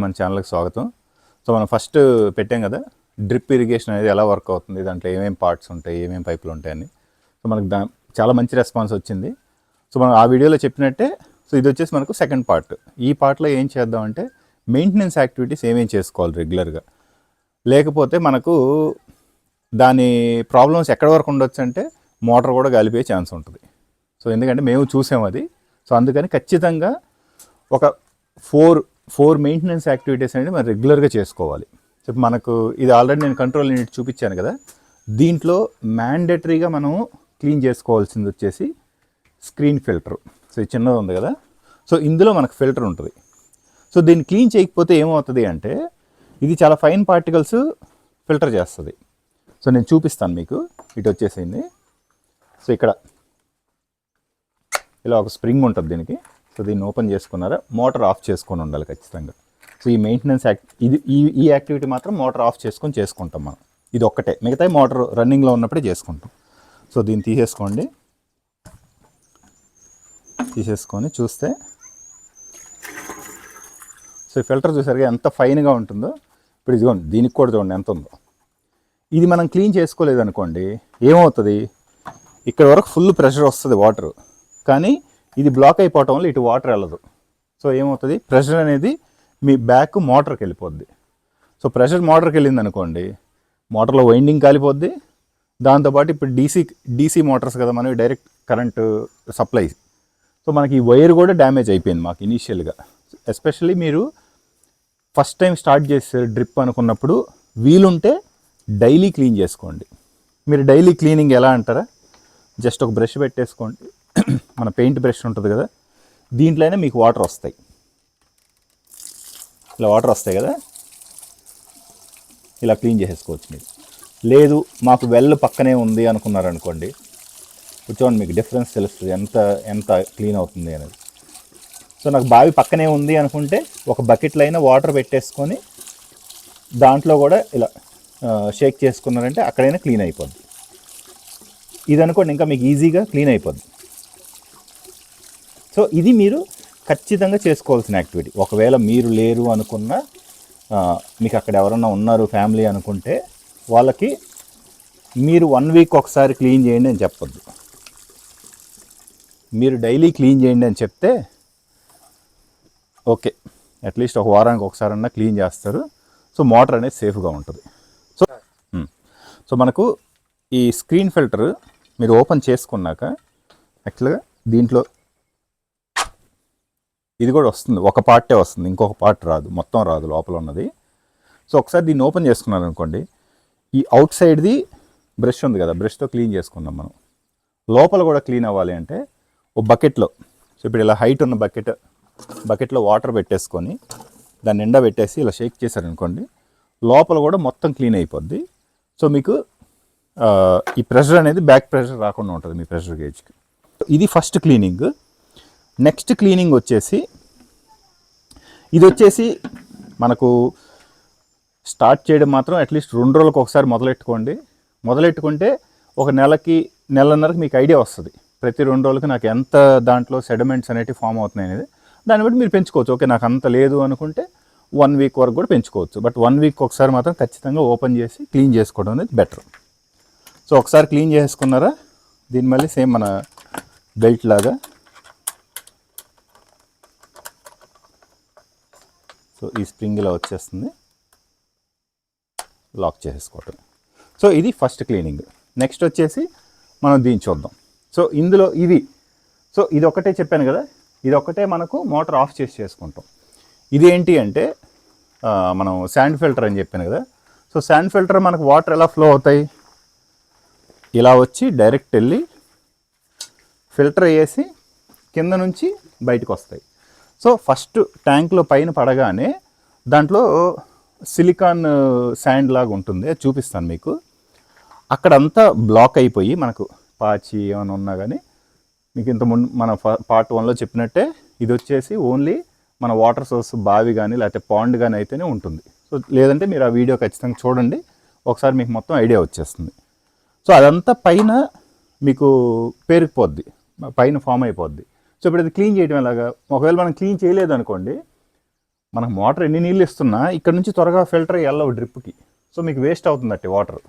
మన ఛానల్కి స్వాగతం. సో మనం ఫస్ట్ పెట్టాం కదా డ్రిప్ ఇరిగేషన్ అనేది ఎలా వర్క్ అవుతుంది, దాంట్లో ఏమేమి పార్ట్స్ ఉంటాయి, ఏమేమి పైపులు ఉంటాయని. సో మనకు చాలా మంచి రెస్పాన్స్ వచ్చింది. సో మనం ఆ వీడియోలో చెప్పినట్టే సో ఇది వచ్చేసి మనకు సెకండ్ పార్ట్. ఈ పార్ట్లో ఏం చేద్దామంటే మెయింటెనెన్స్ యాక్టివిటీస్ ఏమేమి చేసుకోవాలి రెగ్యులర్గా, లేకపోతే మనకు దాని ప్రాబ్లమ్స్ ఎక్కడి వరకు ఉండొచ్చు అంటే మోటార్ కూడా గాలిపోయే ఛాన్స్ ఉంటుంది. సో ఎందుకంటే మేము చూసాం అది. సో అందుకని ఖచ్చితంగా ఒక ఫోర్ మెయింటెనెన్స్ యాక్టివిటీస్ అనేది మనం రెగ్యులర్గా చేసుకోవాలి. సో మనకు ఇది ఆల్రెడీ నేను కంట్రోల్ యూనిట్ చూపించాను కదా, దీంట్లో మ్యాండేటరీగా మనం క్లీన్ చేసుకోవాల్సింది వచ్చేసి స్క్రీన్ ఫిల్టర్. సో ఇది చిన్నది ఉంది కదా, సో ఇందులో మనకు ఫిల్టర్ ఉంటుంది. సో దీన్ని క్లీన్ చేయకపోతే ఏమవుతుంది అంటే ఇది చాలా ఫైన్ పార్టికల్స్ ఫిల్టర్ చేస్తుంది. సో నేను చూపిస్తాను మీకు. ఇటు వచ్చేసింది. సో ఇక్కడ ఇలా ఒక స్ప్రింగ్ ఉంటుంది దీనికి. సో దీన్ని ఓపెన్ చేసుకున్నారా, మోటార్ ఆఫ్ చేసుకొని ఉండాలి ఖచ్చితంగా. సో ఈ మెయింటెనెన్స్ ఈ యాక్టివిటీ మాత్రం మోటార్ ఆఫ్ చేసుకుంటాం మనం. ఇది ఒక్కటే, మిగతా మోటార్ రన్నింగ్లో ఉన్నప్పుడే చేసుకుంటాం. సో దీన్ని తీసేసుకొని చూస్తే సో ఈ ఫిల్టర్ చూసారుగా ఎంత ఫైన్గా ఉంటుందో. ఇప్పుడు ఇదిగోండి, దీనికి కూడా చూడండి ఎంత ఉందో. ఇది మనం క్లీన్ చేసుకోలేదు అనుకోండి, ఏమవుతుంది, ఇక్కడ వరకు ఫుల్ ప్రెషర్ వస్తుంది వాటర్, కానీ ఇది బ్లాక్ అయిపోవటం వల్ల ఇటు వాటర్ వెళ్ళదు. సో ఏమవుతుంది, ప్రెషర్ అనేది మీ బ్యాక్ మోటార్కి వెళ్ళిపోద్ది. సో ప్రెషర్ మోటార్కి వెళ్ళింది అనుకోండి, మోటార్లో వైండింగ్ కాలిపోద్ది. దాంతోపాటు ఇప్పుడు డీసీ మోటార్స్ కదా మనవి, డైరెక్ట్ కరెంటు సప్లై. సో మనకి ఈ వైర్ కూడా డ్యామేజ్ అయిపోయింది మాకు ఇనీషియల్గా. ఎస్పెషల్లీ మీరు ఫస్ట్ టైం స్టార్ట్ చేసే డ్రిప్ అనుకున్నప్పుడు వీలుంటే డైలీ క్లీన్ చేసుకోండి. మీరు డైలీ క్లీనింగ్ ఎలా అంటారా, జస్ట్ ఒక బ్రష్ పెట్టేసుకోండి. మన పెయింట్ బ్రష్ ఉంటుంది కదా, దీంట్లోనే మీకు వాటర్ వస్తాయి. ఇలా వాటర్ వస్తాయి కదా, ఇలా క్లీన్ చేసేసుకోవచ్చు మీరు. లేదు మాకు వెల్ పక్కనే ఉంది అనుకున్నారనుకోండి, చూడండి మీకు డిఫరెన్స్ తెలుస్తుంది ఎంత క్లీన్ అవుతుంది అనేది. సో నాకు బావి పక్కనే ఉంది అనుకుంటే ఒక బకెట్లో అయినా వాటర్ పెట్టేసుకొని దాంట్లో కూడా ఇలా షేక్ చేసుకున్నారంటే అక్కడైనా క్లీన్ అయిపోద్ది. ఇది అనుకోండి ఇంకా మీకు ఈజీగా క్లీన్ అయిపోద్ది. సో ఇది మీరు ఖచ్చితంగా చేసుకోవాల్సిన యాక్టివిటీ. ఒకవేళ మీరు లేరు అనుకున్న, మీకు అక్కడ ఎవరన్నా ఉన్నారు ఫ్యామిలీ అనుకుంటే, వాళ్ళకి మీరు 1 వీక్ ఒకసారి క్లీన్ చేయండి అని చెప్పొద్దు. మీరు డైలీ క్లీన్ చేయండి అని చెప్తే ఓకే, అట్లీస్ట్ ఒక వారానికి ఒకసారన్నా క్లీన్ చేస్తారు. సో మోటార్ అనేది సేఫ్గా ఉంటుంది. సో మనకు ఈ స్క్రీన్ ఫిల్టర్ మీరు ఓపెన్ చేసుకున్నాక యాక్చువల్గా దీంట్లో ఇది కూడా వస్తుంది, ఒక పార్టే వస్తుంది, ఇంకొక పార్ట్ రాదు, మొత్తం రాదు లోపల ఉన్నది. సో ఒకసారి దీన్ని ఓపెన్ చేసుకున్నారు అనుకోండి, ఈ అవుట్ సైడ్ది బ్రష్ ఉంది కదా, బ్రష్తో క్లీన్ చేసుకుందాం మనం. లోపల కూడా క్లీన్ అవ్వాలి అంటే ఒక బకెట్లో, సో ఇప్పుడు ఇలా హైట్ ఉన్న బకెట్లో వాటర్ పెట్టేసుకొని దాన్ని నిండా పెట్టేసి ఇలా షేక్ చేశారనుకోండి, లోపల కూడా మొత్తం క్లీన్ అయిపోద్ది. సో మీకు ఈ ప్రెషర్ అనేది బ్యాక్ ప్రెషర్ రాకుండా ఉంటుంది మీ ప్రెషర్ గేజ్కి. ఇది ఫస్ట్ క్లీనింగ్. నెక్స్ట్ క్లీనింగ్ వచ్చేసి ఇది వచ్చేసి మనకు స్టార్ట్ చేయడం మాత్రం అట్లీస్ట్ 2 రోజులకు ఒకసారి మొదలెట్టుకుంటే ఒక నెలన్నరకు మీకు ఐడియా వస్తుంది. ప్రతి 2 రోజులకి నాకు ఎంత దాంట్లో సెడిమెంట్స్ అనేవి ఫామ్ అవుతున్నాయి అనేది. దాన్ని బట్టి మీరు పెంచుకోవచ్చు. ఓకే నాకు అంత లేదు అనుకుంటే 1 వీక్ వరకు కూడా పెంచుకోవచ్చు. బట్ 1 వీక్ ఒకసారి మాత్రం ఖచ్చితంగా ఓపెన్ చేసి క్లీన్ చేసుకోవడం అనేది బెటర్. సో ఒకసారి క్లీన్ చేసుకున్నారా, దీన్ని మళ్ళీ సేమ్ మన బెల్ట్ లాగా సో ఈ స్ప్రింగ్ ఇలా వచ్చేస్తుంది, లాక్ చేసేసుకోవటం. సో ఇది ఫస్ట్ క్లీనింగ్. నెక్స్ట్ వచ్చేసి మనం దీన్ని చూద్దాం. సో ఇందులో సో ఇది ఒకటే చెప్పాను కదా, ఇది ఒకటే మనకు మోటార్ ఆఫ్ చేసుకుంటాం. ఇది ఏంటి అంటే మనం శాండ్ ఫిల్టర్ అని చెప్పాను కదా. సో శాండ్ ఫిల్టర్ మనకు వాటర్ ఎలా ఫ్లో అవుతాయి, ఇలా వచ్చి డైరెక్ట్ వెళ్ళి ఫిల్టర్ వేసి కింద నుంచి బయటకు వస్తాయి. సో ఫస్ట్ ట్యాంక్లో పైన పడగానే దాంట్లో సిలికాన్ శాండ్ లాగా ఉంటుంది, అది చూపిస్తాను మీకు. అక్కడంతా బ్లాక్ అయిపోయి మనకు పాచి ఏమైనా ఉన్నా కానీ, మీకు ఇంతకుముందు మన పార్ట్ 1లో చెప్పినట్టే ఇది వచ్చేసి ఓన్లీ మన వాటర్ సోర్స్ బావి కానీ లేకపోతే పాండ్ కానీ అయితేనే ఉంటుంది. సో లేదంటే మీరు ఆ వీడియో ఖచ్చితంగా చూడండి, ఒకసారి మీకు మొత్తం ఐడియా వచ్చేస్తుంది. సో అదంతా పైన మీకు పేరుకుపోద్ది, పైన ఫామ్ అయిపోద్ది. సో ఇప్పుడు అది క్లీన్ చేయడం ఎలాగా, ఒకవేళ మనం క్లీన్ చేయలేదు అనుకోండి, మనకు మోటార్ ఎన్ని నీళ్ళు ఇస్తున్నా ఇక్కడ నుంచి త్వరగా ఫిల్టర్ వెళ్ళవు డ్రిప్కి. సో మీకు వేస్ట్ అవుతుంది వాటర్.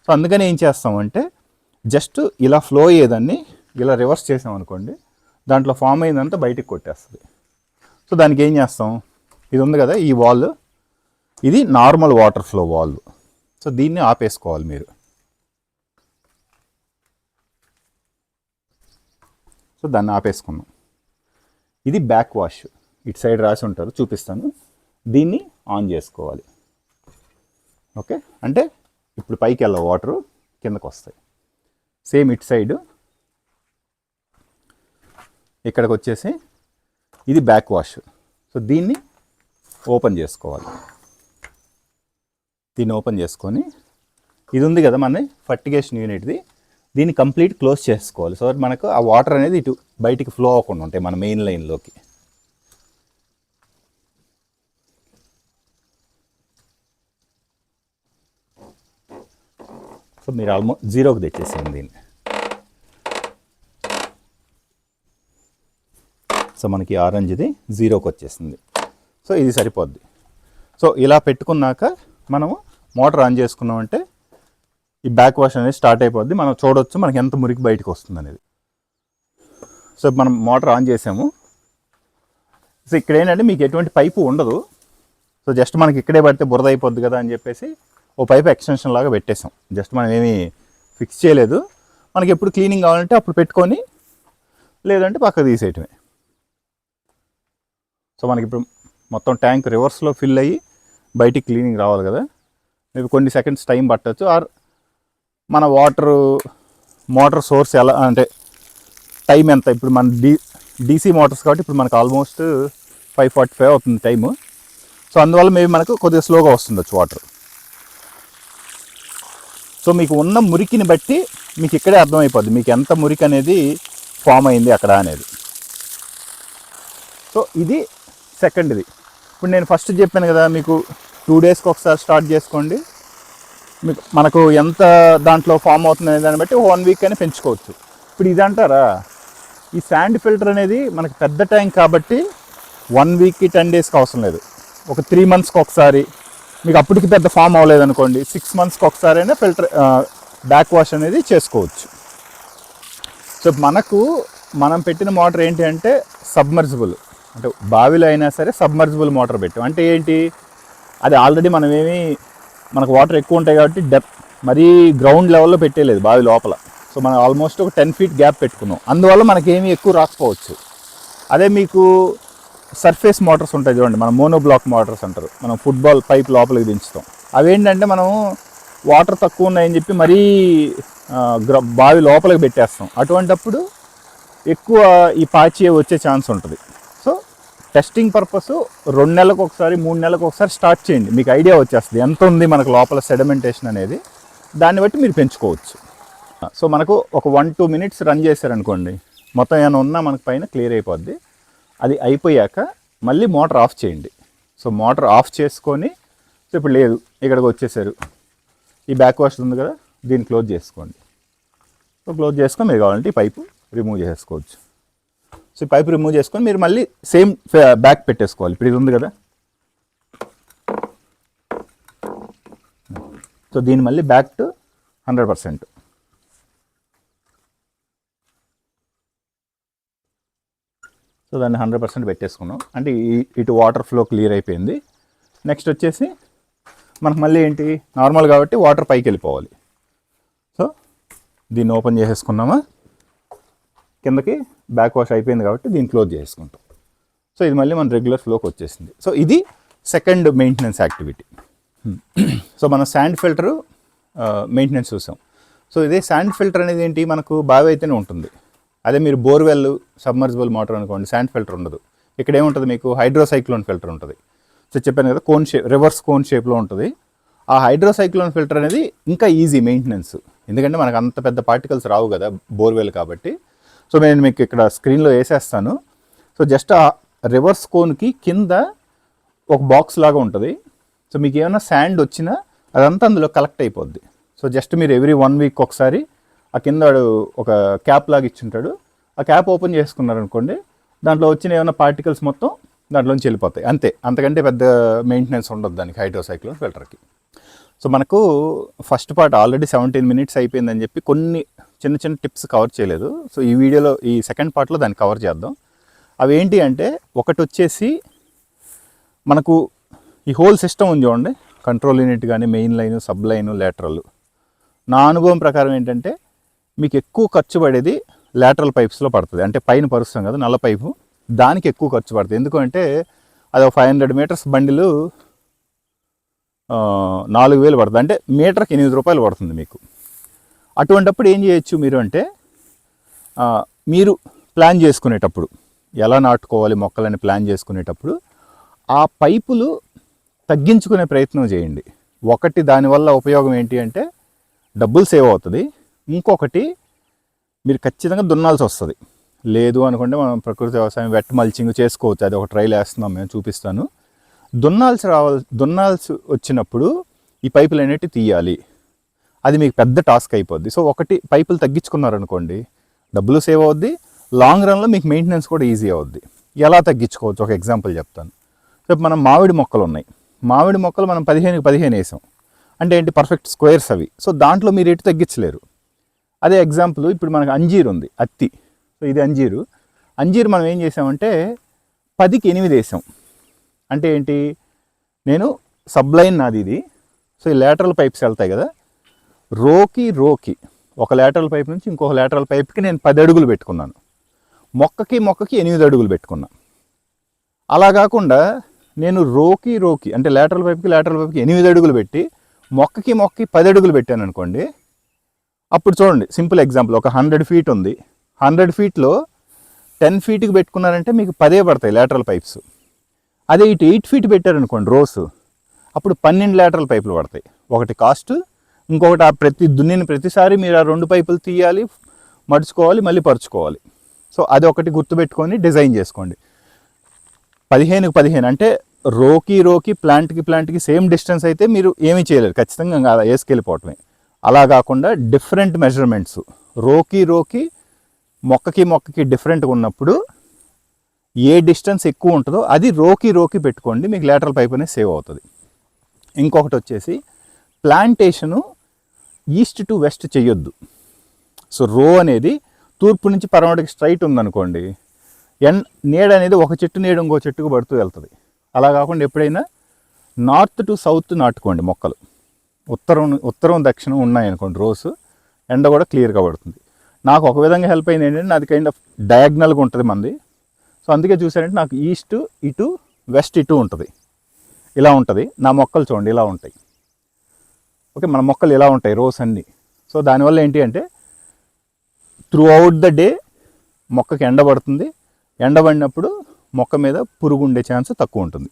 సో అందుకని ఏం చేస్తామంటే జస్ట్ ఇలా ఫ్లో అయ్యేదాన్ని ఇలా రివర్స్ చేసామనుకోండి, దాంట్లో ఫామ్ అయిందంతా బయటికి కొట్టేస్తుంది. సో దానికి ఏం చేస్తాం, ఇది ఉంది కదా ఈ వాల్, ఇది normal water flow wall. So దీన్ని ఆపేసుకోవాలి మీరు. సో దాన్ని ఆపేసుకున్నాం. ఇది బ్యాక్ వాష్, ఇటు సైడ్ రాసి ఉంటారు చూపిస్తాను. దీన్ని ఆన్ చేసుకోవాలి. ఓకే, అంటే ఇప్పుడు పైకి వెళ్ళవు వాటరు, కిందకు వస్తాయి. సేమ్ ఇటు సైడ్ ఇక్కడికి వచ్చేసి ఇది బ్యాక్ వాష్. సో దీన్ని ఓపెన్ చేసుకోవాలి. దీన్ని ఓపెన్ చేసుకొని ఇది ఉంది కదా మన ఫర్టిగేషన్ యూనిట్ది, దీన్ని కంప్లీట్ క్లోజ్ చేసుకోవాలి. సో మనకు ఆ వాటర్ అనేది ఇటు బయటికి ఫ్లో అవ్వకుండా ఉంటాయి మన మెయిన్ లైన్లోకి. సో మీరు ఆల్మోస్ట్ జీరోకి తెచ్చేసింది దీన్ని. సో మనకి ఆరెంజ్ది జీరోకి వచ్చేసింది. సో ఇది సరిపోద్ది. సో ఇలా పెట్టుకున్నాక మనము మోటార్ ఆన్ చేసుకున్నామంటే ఈ బ్యాక్ వాష్ అనేది స్టార్ట్ అయిపోద్ది. మనం చూడవచ్చు మనకి ఎంత మురికి బయటకు వస్తుంది అనేది. సో మనం మోటార్ ఆన్ చేసాము. సో ఇక్కడ ఏంటంటే మీకు ఎటువంటి పైపు ఉండదు. సో జస్ట్ మనకి ఇక్కడే పడితే బురద అయిపోద్ది కదా అని చెప్పేసి ఓ పైపు ఎక్స్టెన్షన్ లాగా పెట్టేసాం. జస్ట్ మనం ఏమీ ఫిక్స్ చేయలేదు. మనకి ఎప్పుడు క్లీనింగ్ కావాలంటే అప్పుడు పెట్టుకొని, లేదంటే పక్కకు తీసేయటమే. సో మనకి ఇప్పుడు మొత్తం ట్యాంక్ రివర్స్లో ఫిల్ అయ్యి బయటికి క్లీనింగ్ రావాలి కదా, మేబీ కొన్ని సెకండ్స్ టైం పట్టచ్చు. ఆర్ మన మోటార్ సోర్స్ ఎలా అంటే టైం ఎంత, ఇప్పుడు మన డీసీ మోటార్స్ కాబట్టి ఇప్పుడు మనకు ఆల్మోస్ట్ 5:45 అవుతుంది టైము. సో అందువల్ల మేబీ మనకు కొద్దిగా స్లోగా వస్తుండొచ్చు వాటర్. సో మీకు ఉన్న మురికిని బట్టి మీకు ఇక్కడే అర్థమైపోద్ది మీకు ఎంత మురికి అనేది ఫామ్ అయింది అక్కడ అనేది. సో ఇది సెకండ్ది. ఇప్పుడు నేను ఫస్ట్ చెప్పాను కదా మీకు 2 డేస్కి ఒకసారి స్టార్ట్ చేసుకోండి. మీకు మనకు ఎంత దాంట్లో ఫామ్ అవుతుంది అనే దాన్ని బట్టి 1 వీక్ అని పెంచుకోవచ్చు. ఇప్పుడు ఇది అంటారా, ఈ శాండ్ ఫిల్టర్ అనేది మనకి పెద్ద ట్యాంక్ కాబట్టి 1 వీక్కి 10 డేస్కి అవసరం లేదు. ఒక 3 మంత్స్కి ఒకసారి, మీకు అప్పటికి పెద్ద ఫామ్ అవ్వలేదు అనుకోండి 6 మంత్స్కి ఒకసారి అయినా ఫిల్టర్ బ్యాక్ వాష్ అనేది చేసుకోవచ్చు. సో మనం పెట్టిన మోటార్ ఏంటి అంటే సబ్మర్జిబుల్, అంటే బావిలో అయినా సరే సబ్మర్జిబుల్ మోటార్ పెట్టాం. అంటే ఏంటి, అది ఆల్రెడీ మనకు వాటర్ ఎక్కువ ఉంటాయి కాబట్టి మరీ గ్రౌండ్ లెవెల్లో పెట్టేయలేదు బావి లోపల. సో మనం ఆల్మోస్ట్ ఒక 10 ఫీట్ గ్యాప్ పెట్టుకున్నాం. అందువల్ల మనకేమీ ఎక్కువ రాకపోవచ్చు. అదే మీకు సర్ఫేస్ మోటార్స్ ఉంటాయి చూడండి, మన మోనోబ్లాక్ మోటార్స్ అంటారు, మనం ఫుట్బాల్ పైప్ లోపలికి దించుతాం. అవేంటంటే మనం వాటర్ తక్కువ ఉన్నాయని చెప్పి మరీ బావి లోపలికి పెట్టేస్తాం. అటువంటప్పుడు ఎక్కువ ఈ పాచి వచ్చే ఛాన్స్ ఉంటుంది. సో టెస్టింగ్ పర్పస్ 2 నెలలకు ఒకసారి 3 నెలలకు ఒకసారి స్టార్ట్ చేయండి. మీకు ఐడియా వచ్చేస్తుంది ఎంత ఉంది మనకు లోపల సెడిమెంటేషన్ అనేది, దాన్ని బట్టి మీరు పెంచుకోవచ్చు. సో మనకు ఒక 1-2 మినిట్స్ రన్ చేశారనుకోండి, మొత్తం ఏమైనా ఉన్నా మనకు పైన క్లియర్ అయిపోద్ది. అది అయిపోయాక మళ్ళీ మోటార్ ఆఫ్ చేయండి. సో మోటార్ ఆఫ్ చేసుకొని, సో ఇప్పుడు లేదు ఇక్కడికి వచ్చేసారు, ఈ బ్యాక్ వాష్ ఉంది కదా దీన్ని క్లోజ్ చేసుకోండి. సో క్లోజ్ చేసుకొని మీరు కావాలంటే ఈ పైపు రిమూవ్ చేసుకోవచ్చు. సో ఈ పైపు రిమూవ్ చేసుకొని మీరు మళ్ళీ సేమ్ బ్యాక్ పెట్టేసుకోవాలి. ఇప్పుడు ఇది ఉంది కదా, సో దీన్ని మళ్ళీ బ్యాక్ టు 100%. సో దాన్ని 100% పెట్టేసుకున్నాం. అంటే ఇటు వాటర్ ఫ్లో క్లియర్ అయిపోయింది. నెక్స్ట్ వచ్చేసి మనకు మళ్ళీ ఏంటి, నార్మల్ కాబట్టి వాటర్ పైకి వెళ్ళిపోవాలి. సో దీన్ని ఓపెన్ చేసేసుకున్నామా, కిందకి బ్యాక్ వాష్ అయిపోయింది కాబట్టి దీన్ని క్లోజ్ చేసుకుంటాం. సో ఇది మళ్ళీ మన రెగ్యులర్ ఫ్లోకి వచ్చేసింది. సో ఇది సెకండ్ మెయింటెనెన్స్ యాక్టివిటీ. సో మనం శాండ్ ఫిల్టర్ మెయింటెనెన్స్ చూసాం. సో ఇదే శాండ్ ఫిల్టర్ అనేది ఏంటి, మనకు బావి అయితేనే ఉంటుంది. అదే మీరు బోర్వెల్ సబ్మర్జిబుల్ మోటార్ అనుకోండి, శాండ్ ఫిల్టర్ ఉండదు. ఇక్కడ ఏముంటుంది మీకు, హైడ్రోసైక్లోన్ ఫిల్టర్ ఉంటుంది. సో చెప్పాను కదా కోన్ షేప్, రివర్స్ కోన్ షేప్లో ఉంటుంది. ఆ హైడ్రోసైక్లోన్ ఫిల్టర్ అనేది ఇంకా ఈజీ మెయింటెనెన్స్, ఎందుకంటే మనకు అంత పెద్ద పార్టికల్స్ రావు కదా బోర్వెల్ కాబట్టి. సో నేను మీకు ఇక్కడ స్క్రీన్లో వేసేస్తాను. సో జస్ట్ ఆ రివర్స్ కోన్కి కింద ఒక బాక్స్ లాగా ఉంటుంది. సో మీకు ఏమైనా శాండ్ వచ్చినా అదంతా అందులో కలెక్ట్ అయిపోద్ది. సో జస్ట్ మీరు ఎవ్రీ 1 వీక్ ఒకసారి ఆ కింద ఒక క్యాప్ లాగా ఇచ్చింటాడు, ఆ క్యాప్ ఓపెన్ చేసుకున్నారనుకోండి, దాంట్లో వచ్చిన ఏమైనా పార్టికల్స్ మొత్తం దాంట్లోంచి వెళ్ళిపోతాయి అంతే. అంతకంటే పెద్ద మెయింటెనెన్స్ ఉండదు దానికి హైడ్రోసైక్లోన్ ఫిల్టర్కి. సో మనకు ఫస్ట్ పార్ట్ ఆల్రెడీ 17 minutes అయిపోయిందని చెప్పి కొన్ని చిన్న చిన్న టిప్స్ కవర్ చేయలేదు. సో ఈ వీడియోలో ఈ సెకండ్ పార్ట్లో దాన్ని కవర్ చేద్దాం. అవి ఏంటి అంటే, ఒకటి వచ్చేసి మనకు ఈ హోల్ సిస్టమ్ ఉంది చూడండి, కంట్రోల్ యూనిట్ కానీ main line, sub line, lateral. నా అనుభవం ప్రకారం ఏంటంటే మీకు ఎక్కువ ఖర్చు పడేది లేటరల్ పైప్స్లో పడుతుంది. అంటే పైన పరుస్తాం కదా నల్ల పైపు, దానికి ఎక్కువ ఖర్చు పడుతుంది. ఎందుకంటే అది 500 meters బండిలు 4000 పడుతుంది. అంటే మీటర్కి 8 రూపాయలు పడుతుంది మీకు. అటువంటప్పుడు ఏం చేయొచ్చు మీరు అంటే, మీరు ప్లాన్ చేసుకునేటప్పుడు ఎలా నాటుకోవాలి మొక్కలని ప్లాన్ చేసుకునేటప్పుడు ఆ పైపులు తగ్గించుకునే ప్రయత్నం చేయండి. ఒకటి దానివల్ల ఉపయోగం ఏంటి అంటే డబ్బులు సేవ్ అవుతుంది. ఇంకొకటి మీరు ఖచ్చితంగా దున్నాల్సి వస్తుంది. లేదు అనుకుంటే మనం ప్రకృతి వ్యవసాయం వెట్ మల్చింగ్ చేసుకోవచ్చు. అది ఒక ట్రైల్ వేస్తున్నాం మేము, చూపిస్తాను. దున్నాల్సి వచ్చినప్పుడు ఈ పైపులు అనేటివి తీయాలి. అది మీకు పెద్ద టాస్క్ అయిపోద్ది. సో ఒకటి పైపులు తగ్గించుకున్నారనుకోండి, డబ్బులు సేవ్ అవుద్ది, లాంగ్ రన్లో మీకు మెయింటెనెన్స్ కూడా ఈజీ అవుద్ది. ఎలా తగ్గించుకోవచ్చు ఒక ఎగ్జాంపుల్ చెప్తాను. రేపు మనం మామిడి మొక్కలు ఉన్నాయి. మామిడి మొక్కలు మనం 15కి 15 వేసాం అంటే ఏంటి, పర్ఫెక్ట్ స్క్వేర్స్ అవి. సో దాంట్లో మీరు ఎటు తగ్గించలేరు. అదే ఎగ్జాంపుల్ ఇప్పుడు మనకు అంజీర్ ఉంది, అత్తి. సో ఇది అంజీరు మనం ఏం చేసామంటే 10కి 8 వేసాం. అంటే ఏంటి, నేను సబ్లైన్ నాది ఇది. సో ఈ లేటరల్ పైప్స్ వెళ్తాయి కదా, రోకి ఒక లేటరల్ పైప్ నుంచి ఇంకొక లేటరల్ పైప్కి నేను 10 అడుగులు పెట్టుకున్నాను. మొక్కకి 8 అడుగులు పెట్టుకున్నా. అలా కాకుండా నేను రోకి అంటే లేటరల్ పైప్కి 8 అడుగులు పెట్టి మొక్కకి 10 అడుగులు పెట్టాను అనుకోండి. అప్పుడు చూడండి, సింపుల్ ఎగ్జాంపుల్, ఒక 100 feet ఉంది. 100 feetలో 10 feetకి పెట్టుకున్నారంటే మీకు 10 పడతాయి లేటరల్ పైప్స్. అదే ఇటు 8 feet పెట్టారనుకోండి రోస్, అప్పుడు 12 లేటరల్ పైపులు పడతాయి. ఒకటి కాస్ట్, ఇంకొకటి ఆ దున్నిన ప్రతిసారి మీరు ఆ 2 పైపులు తీయాలి, మడుచుకోవాలి, మళ్ళీ పరుచుకోవాలి. సో అది ఒకటి గుర్తుపెట్టుకొని డిజైన్ చేసుకోండి. 15కి 15 అంటే రోకి ప్లాంట్కి సేమ్ డిస్టెన్స్ అయితే మీరు ఏమీ చేయలేరు, ఖచ్చితంగా వేసుకెళ్ళిపోవటమే. అలా కాకుండా డిఫరెంట్ మెజర్మెంట్స్, రోకి మొక్కకి డిఫరెంట్గా ఉన్నప్పుడు ఏ డిస్టెన్స్ ఎక్కువ ఉంటుందో అది రోకి పెట్టుకోండి, మీకు లేటరల్ పైప్ అనేది సేవ్ అవుతుంది. ఇంకొకటి వచ్చేసి ప్లాంటేషను ఈస్ట్ టు వెస్ట్ చేయొద్దు. సో రో అనేది తూర్పు నుంచి పడమటికి స్ట్రైట్ ఉందనుకోండి, నీడ అనేది ఒక చెట్టు నీడ ఇంకో చెట్టుకు పడుతూ వెళ్తుంది. అలా కాకుండా ఎప్పుడైనా నార్త్ టు సౌత్ నాటుకోండి మొక్కలు. ఉత్తరం దక్షిణం ఉన్నాయనుకోండి రోస్, ఎండ కూడా క్లియర్గా పడుతుంది. నాకు ఒక విధంగా హెల్ప్ అయింది ఏంటంటే, అది కైండ్ ఆఫ్ డయాగ్నల్గా ఉంటుంది మంది. సో అందుకే చూసారంటే నాకు ఈస్ట్ ఇటు, వెస్ట్ ఇటు ఉంటుంది, ఇలా ఉంటుంది. నా మొక్కలు చూడండి ఇలా ఉంటాయి. ఓకే, మన మొక్కలు ఇలా ఉంటాయి రోస్ అన్నీ. సో దానివల్ల ఏంటి అంటే త్రూ అవుట్ ద డే మొక్కకి ఎండబడుతుంది. ఎండబడినప్పుడు మొక్క మీద పురుగు ఉండే ఛాన్స్ తక్కువ ఉంటుంది.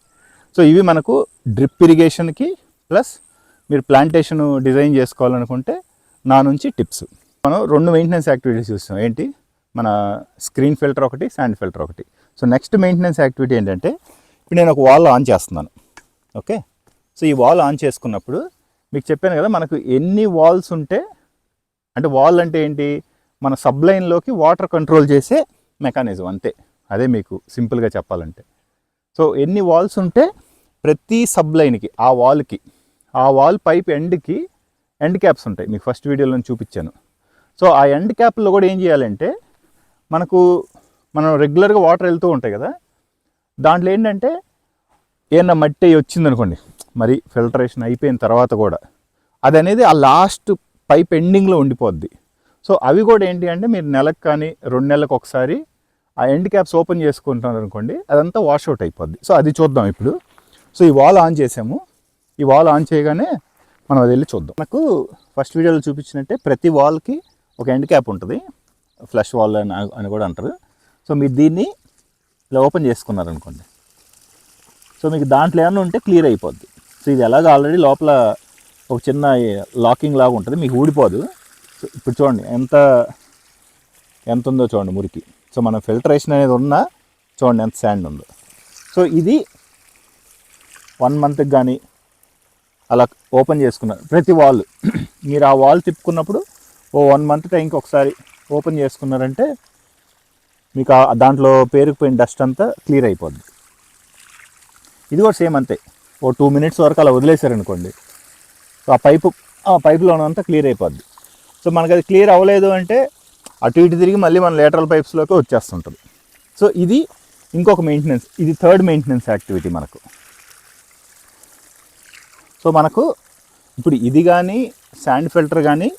సో ఇవి మనకు డ్రిప్ ఇరిగేషన్కి ప్లస్ మీరు ప్లాంటేషన్ డిజైన్ చేసుకోవాలనుకుంటే నా నుంచి టిప్స్. మనం 2 మెయింటెనెన్స్ యాక్టివిటీస్ చూస్తాం. ఏంటి, మన స్క్రీన్ ఫిల్టర్ ఒకటి, శాండ్ ఫిల్టర్ ఒకటి. సో నెక్స్ట్ మెయింటెనెన్స్ యాక్టివిటీ ఏంటంటే, ఇప్పుడు నేను ఒక వాల్ ఆన్ చేస్తున్నాను. ఓకే, సో ఈ వాల్ ఆన్ చేసుకున్నప్పుడు మీకు చెప్పాను కదా, మనకు ఎన్ని వాల్స్ ఉంటే, అంటే వాల్ అంటే ఏంటి, మన సబ్లైన్లోకి వాటర్ కంట్రోల్ చేసే మెకానిజం అంతే. అదే మీకు సింపుల్గా చెప్పాలంటే. సో ఎన్ని వాల్స్ ఉంటే ప్రతి సబ్లైన్కి ఆ వాల్ పైప్ ఎండ్కి ఎండ్ క్యాప్స్ ఉంటాయి. మీకు ఫస్ట్ వీడియోలో చూపించాను. సో ఆ ఎండ్ క్యాప్లో కూడా ఏం చేయాలంటే, మనం రెగ్యులర్గా వాటర్ వెళ్తూ ఉంటాయి కదా, దాంట్లో ఏంటంటే ఏమన్నా మట్టి వచ్చిందనుకోండి, మరి ఫిల్టరేషన్ అయిపోయిన తర్వాత కూడా అది అనేది ఆ లాస్ట్ పైప్ ఎండింగ్లో ఉండిపోద్ది. సో అవి కూడా ఏంటి అంటే, మీరు నెలకు కానీ 2 నెలలకు ఒకసారి ఆ ఎండ్ క్యాప్స్ ఓపెన్ చేసుకుంటున్నారు అనుకోండి, అదంతా వాష్అవుట్ అయిపోద్ది. సో అది చూద్దాం ఇప్పుడు. సో ఈ వాల్ ఆన్ చేసాము. ఈ వాల్ ఆన్ చేయగానే మనం అది వెళ్ళి చూద్దాం. నాకు ఫస్ట్ వీడియోలో చూపించినట్టే ప్రతి వాల్కి ఒక ఎండ్ క్యాప్ ఉంటుంది, ఫ్లష్ వాల్ అని కూడా అంటారు. సో మీరు దీన్ని ఇలా ఓపెన్ చేసుకున్నారనుకోండి, సో మీకు దాంట్లో ఏమన్నా ఉంటే క్లియర్ అయిపోద్ది. సో ఇది ఎలాగ ఆల్రెడీ లోపల ఒక చిన్న లాకింగ్ లాగా ఉంటుంది, మీకు ఊడిపోదు. సో ఇప్పుడు చూడండి ఎంత ఉందో చూడండి మురికి. సో మన ఫిల్టరేషన్ అనేది ఉన్నా చూడండి ఎంత శాండ్ ఉందో. సో ఇది 1 monthకి కానీ అలా ఓపెన్ చేసుకున్నారు ప్రతి వాల్. మీరు ఆ వాల్ తిప్పుకున్నప్పుడు 1 month టైంకి ఒకసారి ఓపెన్ చేసుకున్నారంటే మీకు దాంట్లో పేరుకుపోయిన డస్ట్ అంతా క్లియర్ అయిపోద్ది. ఇది కూడా సేమ్ అంతే, ఓ 2 minutes వరకు అలా వదిలేశారనుకోండి, సో ఆ పైపులో ఉన్నంతా క్లియర్ అయిపోద్ది. సో మనకు అది క్లియర్ అవ్వలేదు అంటే అటు ఇటు తిరిగి మళ్ళీ మన లేటరల్ పైప్స్లోకి వచ్చేస్తుంటుంది. సో ఇది ఇంకొక మెయింటెనెన్స్, ఇది థర్డ్ మెయింటెనెన్స్ యాక్టివిటీ మనకు. సో మనకు ఇప్పుడు ఇది కానీ శాండ్ ఫిల్టర్ కానీ,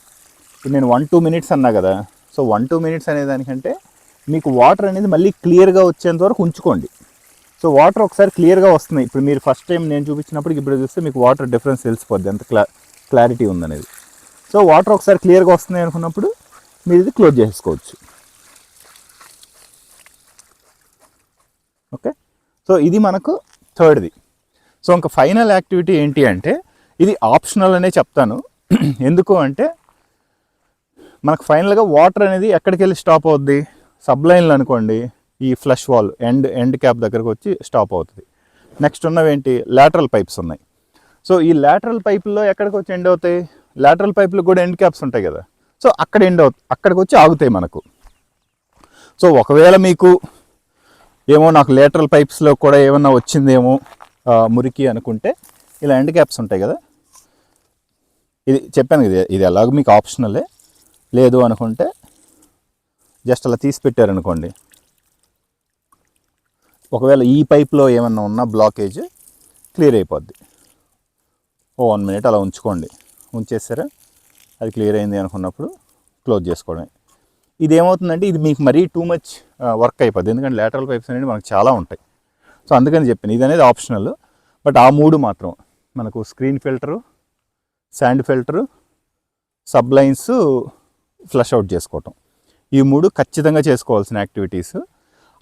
ఇప్పుడు నేను 1-2 minutes అన్నా కదా, సో 1-2 minutes అనేదానికంటే మీకు వాటర్ అనేది మళ్ళీ క్లియర్గా వచ్చేంత వరకు ఉంచుకోండి. సో వాటర్ ఒకసారి క్లియర్గా వస్తున్నాయి, ఇప్పుడు మీరు ఫస్ట్ టైం నేను చూపించినప్పుడు ఇప్పుడు చూస్తే మీకు వాటర్ డిఫరెన్స్ తెలిసిపోద్ది, ఎంత క్లారిటీ ఉందనేది. సో వాటర్ ఒకసారి క్లియర్గా వస్తున్నాయి అనుకున్నప్పుడు మీరు ఇది క్లోజ్ చేసుకోవచ్చు. ఓకే, సో ఇది మనకు థర్డ్ది. సో ఇంకా ఫైనల్ యాక్టివిటీ ఏంటి అంటే, ఇది ఆప్షనల్ అనే చెప్తాను. ఎందుకు అంటే మనకు ఫైనల్గా వాటర్ అనేది ఎక్కడికి వెళ్ళి స్టాప్ అవుద్ది, సబ్లైన్లు అనుకోండి, ఈ ఫ్లష్ వాల్ ఎండ్ క్యాప్ దగ్గరకు వచ్చి స్టాప్ అవుతుంది. నెక్స్ట్ ఉన్నవేంటి, లాటరల్ పైప్స్ ఉన్నాయి. సో ఈ లాటరల్ పైపుల్లో ఎక్కడికి వచ్చి ఎండ్ అవుతాయి, లాటరల్ పైపులకు కూడా ఎండ్ క్యాప్స్ ఉంటాయి కదా, సో అక్కడ అక్కడికి వచ్చి ఆగుతాయి మనకు. సో ఒకవేళ మీకు ఏమో నాకు లేటరల్ పైప్స్లో కూడా ఏమన్నా వచ్చిందేమో మురికి అనుకుంటే, ఇలా ఎండ్ క్యాప్స్ ఉంటాయి కదా, ఇది చెప్పాను కదా, ఇది ఎలాగో మీకు ఆప్షనలే. లేదు అనుకుంటే జస్ట్ అలా తీసి పెట్టారనుకోండి, ఒకవేళ ఈ పైప్లో ఏమన్నా ఉన్న బ్లాకేజ్ క్లియర్ అయిపోద్ది. 1 minute అలా ఉంచుకోండి, ఉంచేసారా అది క్లియర్ అయింది అనుకున్నప్పుడు క్లోజ్ చేసుకోవడమే. ఇది ఏమవుతుందంటే ఇది మీకు మరీ టూ మచ్ వర్క్ అయిపోద్ది, ఎందుకంటే లేటరల్ పైప్స్ అనేవి మనకు చాలా ఉంటాయి. సో అందుకని చెప్పాను ఇది అనేది ఆప్షనల్. బట్ ఆ 3 మాత్రం మనకు స్క్రీన్ ఫిల్టరు, శాండ్ ఫిల్టరు, సబ్లైన్స్, ఫ్లష్ అవుట్ చేసుకోవటం, ఈ 3 ఖచ్చితంగా చేసుకోవాల్సిన యాక్టివిటీస్.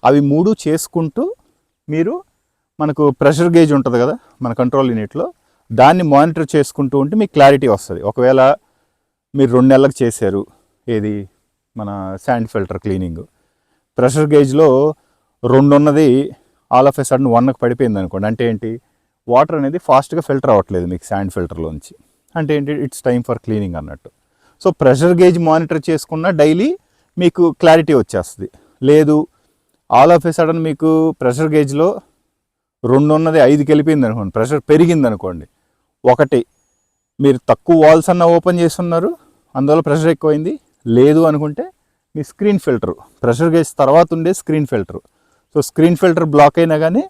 అవి 3 చేసుకుంటూ మీరు మనకు ప్రెషర్ గేజ్ ఉంటుంది కదా మన కంట్రోల్ యూనిట్లో, దాన్ని మానిటర్ చేసుకుంటూ ఉంటే మీకు క్లారిటీ వస్తుంది. ఒకవేళ మీరు 2 నెలలకు చేశారు ఏది మన శాండ్ ఫిల్టర్ క్లీనింగ్, ప్రెషర్ గేజ్లో 2 ఉన్నది ఆల్ ఆఫ్ ఎ సడన్ 1కి పడిపోయింది అనుకోండి, అంటే ఏంటి, వాటర్ అనేది ఫాస్ట్గా ఫిల్టర్ అవ్వట్లేదు మీకు శాండ్ ఫిల్టర్లోంచి, అంటే ఏంటి, ఇట్స్ టైం ఫర్ క్లీనింగ్ అన్నట్టు. సో ప్రెషర్ గేజ్ మానిటర్ చేసుకున్న డైలీ మీకు క్లారిటీ వచ్చేస్తుంది. లేదు ఆల్ ఆఫ్ ఎ సడన్ మీకు ప్రెషర్ గేజ్లో 2 ఉన్నది 5కి వెళ్ళిపోయింది అనుకోండి, ప్రెషర్ పెరిగింది అనుకోండి, ఒకటి మీరు తక్కువ వాల్స్ అన్న ఓపెన్ చేస్తున్నారు అందువల్ల ప్రెషర్ ఎక్కువైంది, లేదు అనుకుంటే మీ స్క్రీన్ ఫిల్టర్, ప్రెషర్ గేజ్ తర్వాత ఉండే screen filter, so screen filter block అయినా కానీ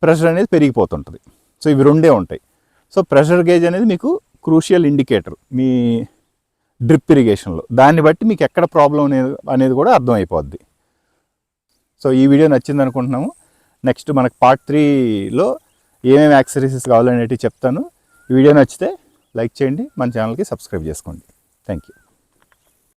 ప్రెషర్ అనేది పెరిగిపోతుంటుంది. సో ఇవి 2 ఉంటాయి. సో ప్రెషర్ గేజ్ అనేది మీకు క్రూషియల్ ఇండికేటర్ మీ డ్రిప్ ఇరిగేషన్లో, దాన్ని బట్టి మీకు ఎక్కడ ప్రాబ్లం అనేది కూడా అర్థమైపోద్ది. సో ఈ వీడియో నచ్చింది అనుకుంటున్నాము. నెక్స్ట్ మనకు పార్ట్ 3లో ఏమేమి యాక్సెసరీస్ కావాలనేటివి చెప్తాను. ఈ వీడియో నచ్చితే లైక్ చేయండి, మన ఛానల్కి సబ్స్క్రైబ్ చేసుకోండి. Thank you.